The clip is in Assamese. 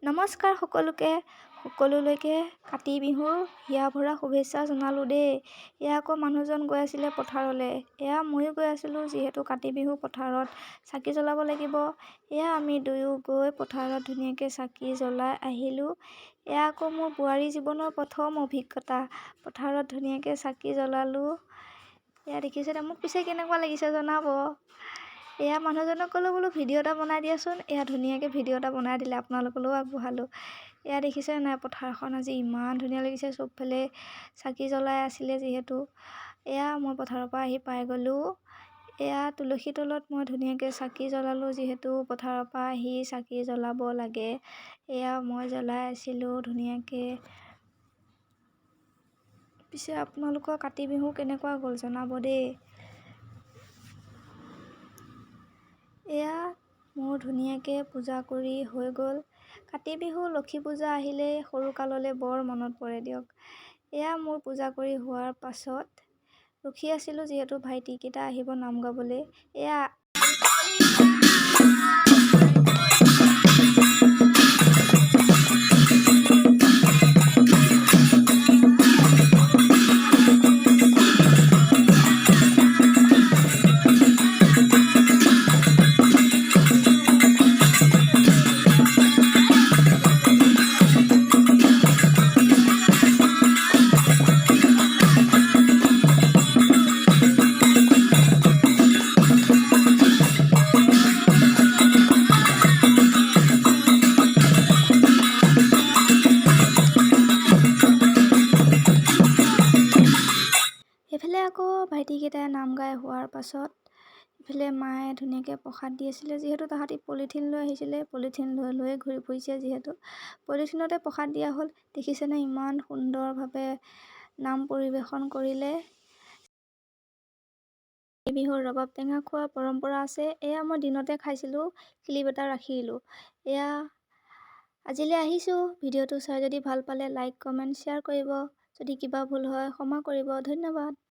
নমস্কাৰ সকলোলৈকে কাতি বিহুৰ হিয়া ভৰা শুভেচ্ছা জনালোঁ দেই। এয়া আকৌ মানুহজন গৈ আছিলে পথাৰলৈ। এয়া ময়ো গৈ আছিলোঁ, যিহেতু কাতি বিহু পথাৰত চাকি জ্বলাব লাগিব। এয়া আমি দুয়ো গৈ পথাৰত ধুনীয়াকৈ চাকি জ্বলাই আহিলোঁ। এয়া আকৌ মোৰ বোৱাৰী জীৱনৰ প্ৰথম অভিজ্ঞতা। পথাৰত ধুনীয়াকৈ চাকি জ্বলালোঁ। এয়া দেখিছে, মোক পিছে কেনেকুৱা লাগিছে জনাব। এয়া মানুহজনক ক'লোঁ বোলো ভিডিঅ' এটা বনাই দিয়াচোন। এয়া ধুনীয়াকৈ ভিডিঅ' এটা বনাই দিলে, আপোনালোকলৈও আগবঢ়ালোঁ। এয়া দেখিছে নাই, পথাৰখন আজি ইমান ধুনীয়া লাগিছে। চবফালে চাকি জ্বলাই আছিলে যিহেতু। এয়া মই পথাৰৰ পৰা আহি পাই গ'লোঁ। এয়া তুলসী তলত মই ধুনীয়াকৈ চাকি জ্বলালোঁ, যিহেতু পথাৰৰ পৰা আহি চাকি জ্বলাব লাগে। এয়া মই জ্বলাই আছিলোঁ ধুনীয়াকৈ। পিছে আপোনালোকৰ কাতি বিহু কেনেকুৱা গ'ল জনাব দেই। এয়া মোৰ ধুনীয়াকৈ পূজা কৰি হৈ গ'ল। কাতি বিহু লক্ষী পূজা আহিলেই সৰুকাললৈ বৰ মনত পৰে দিয়ক। এয়া মোৰ পূজা কৰি হোৱাৰ পাছত ৰখি আছিলোঁ, যিহেতু ভাইটিকেইটা আহিব নাম গাবলৈ। এয়া এইফালে আকৌ ভাইটিকেইটাই নাম গাই হোৱাৰ পাছত ইফালে মায়ে ধুনীয়াকৈ প্ৰসাদ দি আছিলে, যিহেতু তাহাঁতি পলিথিন লৈ আহিছিলে। পলিথিন লৈ ঘূৰি ফুৰিছে, যিহেতু পলিথিনতে প্ৰসাদ দিয়া হ'ল। দেখিছেনে ইমান সুন্দৰভাৱে নাম পৰিৱেশন কৰিলে। এই বিহুৰ ৰবাব টেঙা খোৱা পৰম্পৰা আছে। এয়া মই দিনতে খাইছিলোঁ, ক্লিপ এটা ৰাখিলোঁ। এয়া আজিলৈ আহিছোঁ। ভিডিঅ'টো চাই যদি ভাল পালে লাইক, কমেণ্ট, শ্বেয়াৰ কৰিব। যদি কিবা ভুল হয় ক্ষমা কৰিব। ধন্যবাদ।